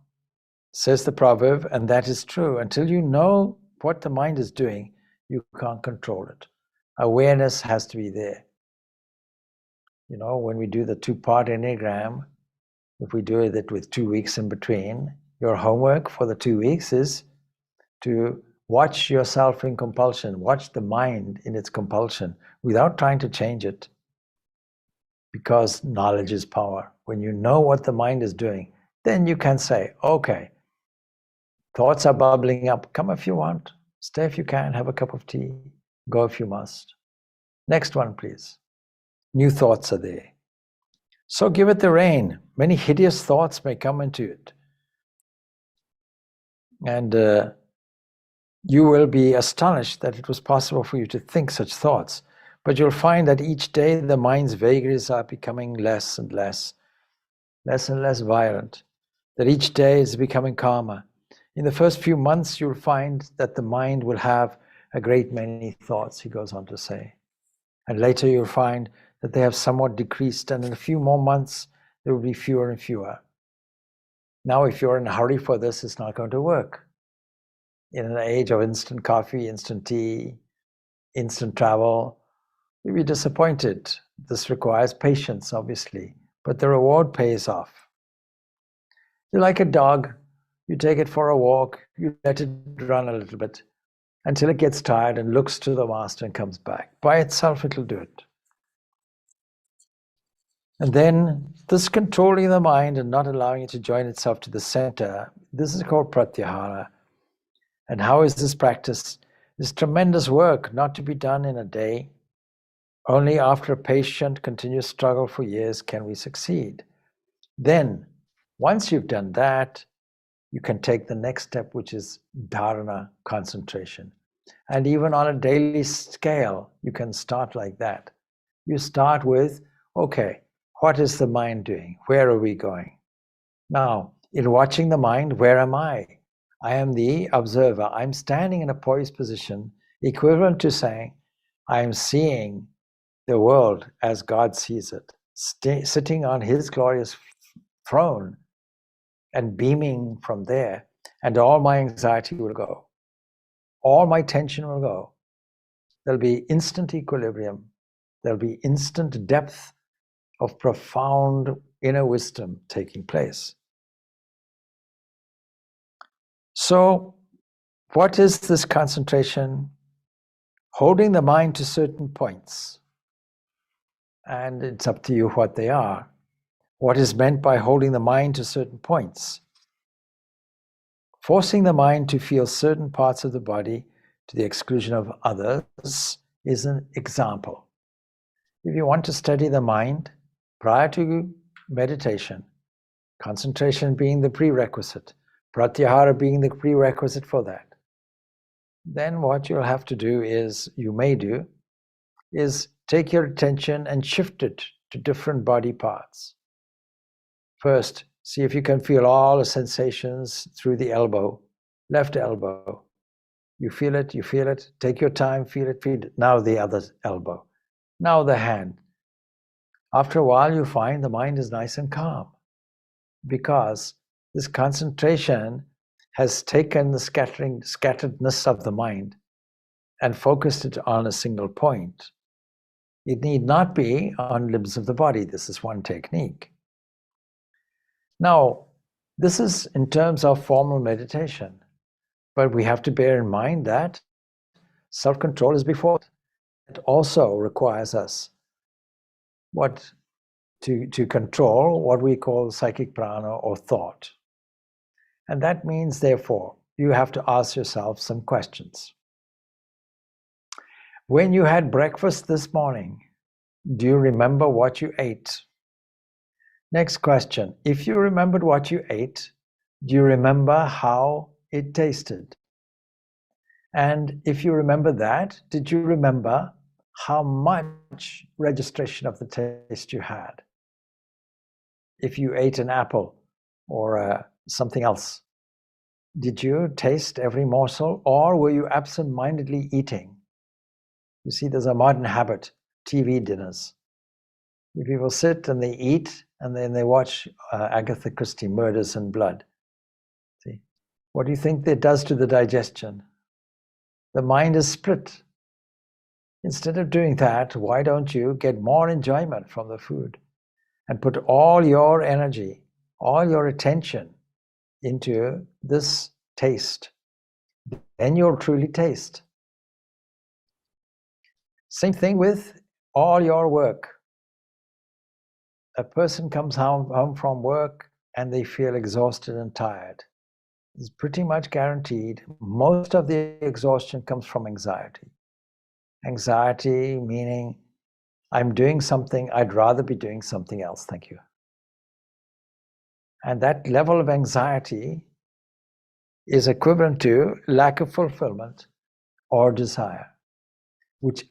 says the proverb, and that is true. Until you know what the mind is doing, you can't control it. Awareness has to be there. You know, when we do the 2-part Enneagram, if we do it with 2 weeks in between, Your homework for the 2 weeks is to watch yourself in compulsion, watch the mind in its compulsion without trying to change it, because knowledge is power. When you know what the mind is doing, then you can say, okay, thoughts are bubbling up. Come if you want. Stay if you can. Have a cup of tea. Go if you must. Next one, please. New thoughts are there. So give it the rein. Many hideous thoughts may come into it. And you will be astonished that it was possible for you to think such thoughts. But you'll find that each day the mind's vagaries are becoming less and less violent. That each day is becoming calmer. In the first few months, you'll find that the mind will have a great many thoughts, he goes on to say. And later you'll find that they have somewhat decreased, and in a few more months, there will be fewer and fewer. Now, if you're in a hurry for this, it's not going to work. In an age of instant coffee, instant tea, instant travel, you'll be disappointed. This requires patience, obviously, but the reward pays off. You're like a dog. You take it for a walk, you let it run a little bit until it gets tired and looks to the master and comes back. By itself, it'll do it. And then this controlling the mind and not allowing it to join itself to the center, this is called Pratyahara. And how is this practiced? It's tremendous work, not to be done in a day. Only after a patient, continuous struggle for years can we succeed. Then, once you've done that, you can take the next step, which is dharana, concentration. And even on a daily scale, you can start like that. You start with, okay, what is the mind doing? Where are we going? Now, in watching the mind, where am I? I am the observer. I'm standing in a poised position, equivalent to saying, I am seeing the world as God sees it, sitting on his glorious throne and beaming from there, and all my anxiety will go. All my tension will go. There'll be instant equilibrium. There'll be instant depth of profound inner wisdom taking place. So, what is this concentration? Holding the mind to certain points. And it's up to you what they are. What is meant by holding the mind to certain points? Forcing the mind to feel certain parts of the body to the exclusion of others is an example. If you want to study the mind prior to meditation, concentration being the prerequisite, pratyahara being the prerequisite for that, then what you'll have to do is, you may do, is take your attention and shift it to different body parts. First, see if you can feel all the sensations through the elbow, left elbow. You feel it, take your time, feel it. Now the other elbow, now the hand. After a while, you find the mind is nice and calm, because this concentration has taken the scatteredness of the mind and focused it on a single point. It need not be on limbs of the body. This is one technique. Now, this is in terms of formal meditation, but we have to bear in mind that self-control is before. It also requires us to control what we call psychic prana or thought. And that means, therefore, you have to ask yourself some questions. When you had breakfast this morning, do you remember what you ate? Next question, if you remembered what you ate, do you remember how it tasted? And if you remember that, did you remember how much registration of the taste you had? If you ate an apple or something else, did you taste every morsel, or were you absent-mindedly eating? You see, there's a modern habit, TV dinners. People sit and they eat, and then they watch Agatha Christie, Murders and Blood. See, what do you think that does to the digestion? The mind is split. Instead of doing that, why don't you get more enjoyment from the food and put all your energy, all your attention into this taste, then you'll truly taste. Same thing with all your work. A person comes home from work and they feel exhausted and tired. It's pretty much guaranteed most of the exhaustion comes from anxiety. Anxiety meaning, I'm doing something, I'd rather be doing something else, thank you. And that level of anxiety is equivalent to lack of fulfillment or desire, which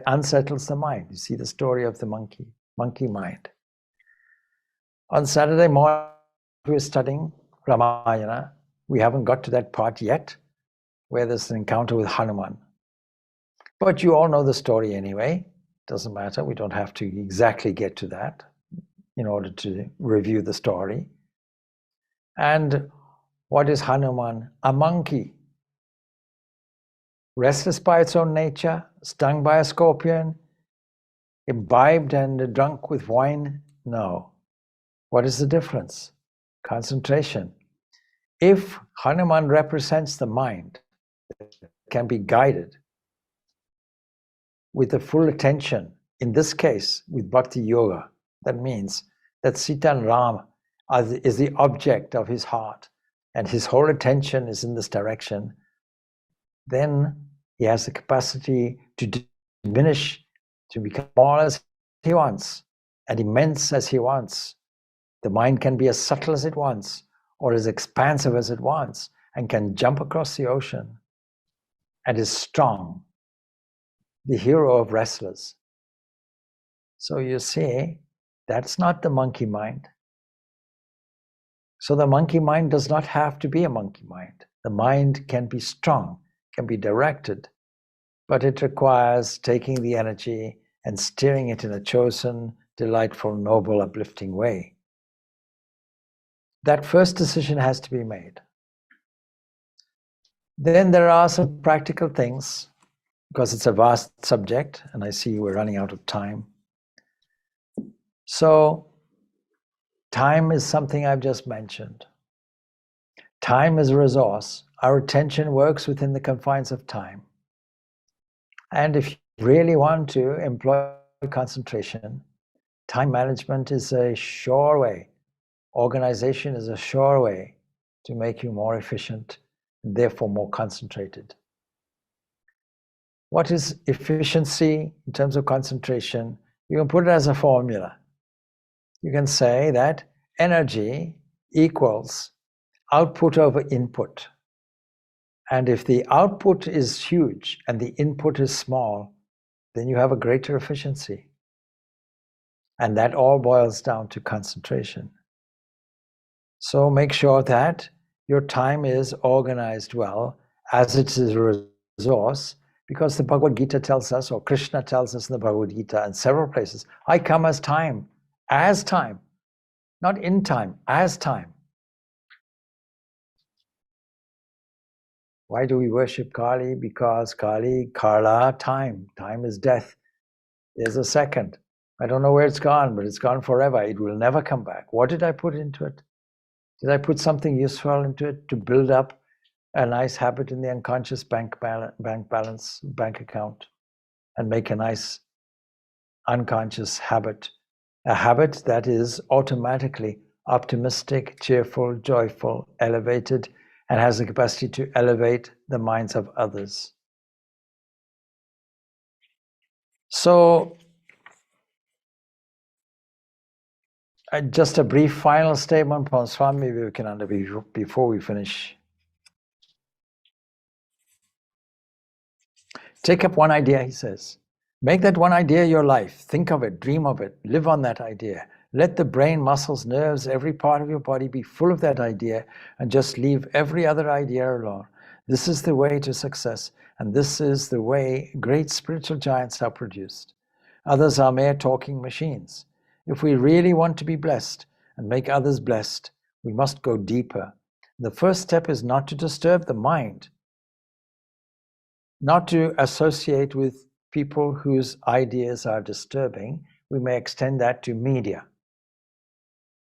unsettles the mind. You see the story of the monkey mind. On Saturday morning, we're studying Ramayana. We haven't got to that part yet, where there's an encounter with Hanuman. But you all know the story anyway. Doesn't matter. We don't have to exactly get to that in order to review the story. And what is Hanuman? A monkey. Restless by its own nature, stung by a scorpion, imbibed and drunk with wine? No. What is the difference? Concentration. If Hanuman represents the mind that can be guided with the full attention, in this case with Bhakti Yoga, that means that Sita and Ram is the object of his heart and his whole attention is in this direction, then he has the capacity to diminish, to become small as he wants and immense as he wants. The mind can be as subtle as it wants or as expansive as it wants and can jump across the ocean and is strong, the hero of wrestlers. So you see, that's not the monkey mind. So the monkey mind does not have to be a monkey mind. The mind can be strong, can be directed, but it requires taking the energy and steering it in a chosen, delightful, noble, uplifting way. That first decision has to be made. Then there are some practical things, because it's a vast subject, and I see we're running out of time. So, time is something I've just mentioned. Time is a resource. Our attention works within the confines of time. And if you really want to employ concentration, time management is a sure way. Organization is a sure way to make you more efficient and therefore more concentrated. What is efficiency in terms of concentration? You can put it as a formula. You can say that energy equals output over input. And if the output is huge and the input is small, then you have a greater efficiency. And that all boils down to concentration. So make sure that your time is organized well as it is a resource, because the Bhagavad Gita tells us, or Krishna tells us in the Bhagavad Gita and several places, I come as time, not in time, as time. Why do we worship Kali? Because Kali, Kala, time. Time is death. There's a second. I don't know where it's gone, but it's gone forever. It will never come back. What did I put into it? Did I put something useful into it to build up a nice habit in the unconscious bank balance, bank account, and make a nice unconscious habit, a habit that is automatically optimistic, cheerful, joyful, elevated, and has the capacity to elevate the minds of others. So, just a brief final statement from Swami Vivekananda before we finish. Take up one idea, he says. Make that one idea your life. Think of it, dream of it, live on that idea. Let the brain, muscles, nerves, every part of your body be full of that idea and just leave every other idea alone. This is the way to success, and this is the way great spiritual giants are produced. Others are mere talking machines. If we really want to be blessed and make others blessed, we must go deeper. The first step is not to disturb the mind, not to associate with people whose ideas are disturbing. We may extend that to media.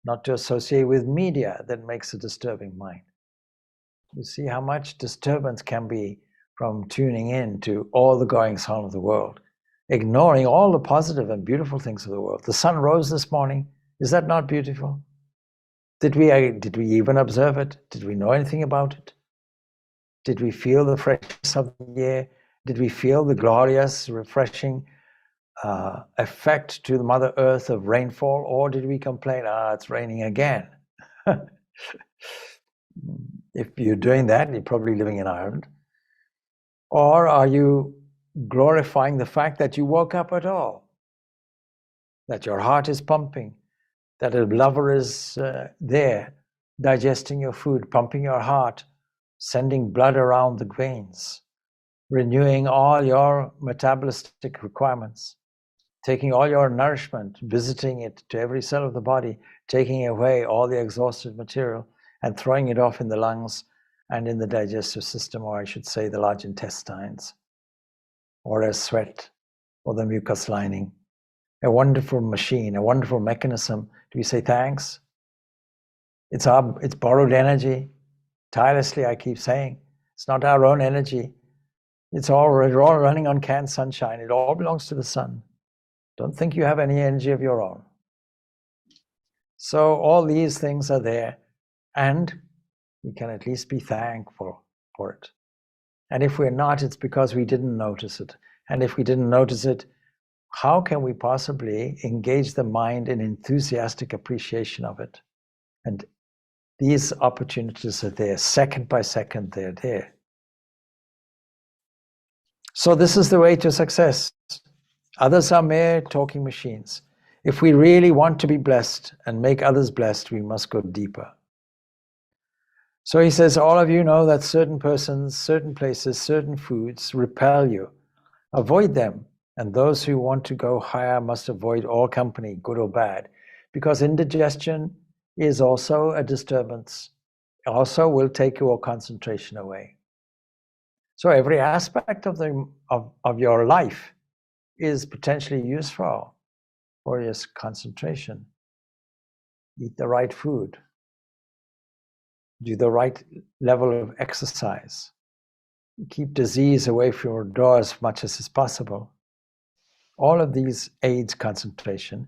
not to associate with media that makes a disturbing mind. You see how much disturbance can be from tuning in to all the goings on of the world, ignoring all the positive and beautiful things of the world. The sun rose this morning. Is that not beautiful? Did we even observe it? Did we know anything about it? Did we feel the freshness of the air? Did we feel the glorious, refreshing effect to the Mother Earth of rainfall? Or did we complain, it's raining again? If you're doing that, you're probably living in Ireland. Or are you glorifying the fact that you woke up at all? That your heart is pumping? That a lover is there, digesting your food, pumping your heart, sending blood around the veins, renewing all your metabolistic requirements, taking all your nourishment, visiting it to every cell of the body, taking away all the exhausted material and throwing it off in the lungs and in the digestive system, or I should say the large intestines, or as sweat, or the mucous lining. A wonderful machine, a wonderful mechanism. Do we say thanks? It's borrowed energy. Tirelessly, I keep saying. It's not our own energy. We're all running on canned sunshine. It all belongs to the sun. Don't think you have any energy of your own. So all these things are there, and we can at least be thankful for it. And if we're not, it's because we didn't notice it. And if we didn't notice it, how can we possibly engage the mind in enthusiastic appreciation of it? And these opportunities are there, second by second, they're there. So this is the way to success. Others are mere talking machines. If we really want to be blessed and make others blessed, we must go deeper. So he says, all of you know that certain persons, certain places, certain foods repel you. Avoid them. And those who want to go higher must avoid all company, good or bad, because indigestion is also a disturbance. It also will take your concentration away. So every aspect of your life is potentially useful for your concentration. Eat the right food. Do the right level of exercise. Keep disease away from your door as much as is possible. All of these aids concentration.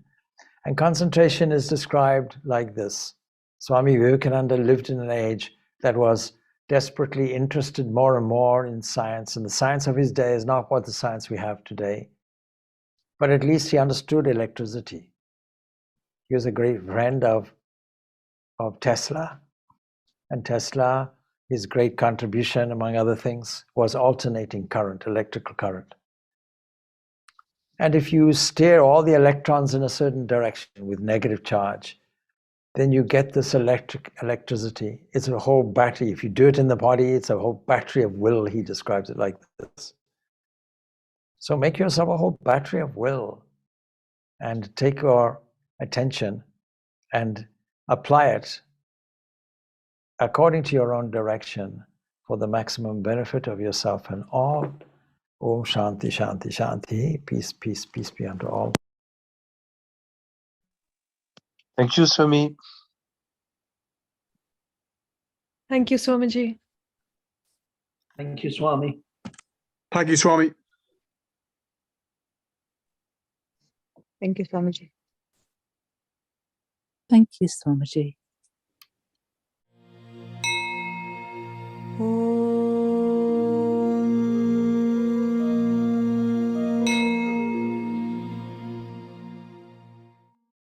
And concentration is described like this. Swami Vivekananda lived in an age that was desperately interested more and more in science. And the science of his day is not what the science we have today. But at least he understood electricity. He was a great friend of Tesla. And Tesla, his great contribution, among other things, was alternating current, electrical current. And if you steer all the electrons in a certain direction with negative charge, then you get this electricity. It's a whole battery. If you do it in the body, it's a whole battery of will. He describes it like this. So make yourself a whole battery of will and take your attention and apply it according to your own direction for the maximum benefit of yourself and all. Om Shanti, Shanti, Shanti. Peace, peace, peace be unto all. Thank you, Swami. Thank you, Swamiji. Thank you, Swami. Thank you, Swami. Thank you, Swamiji. Thank you, Swamiji.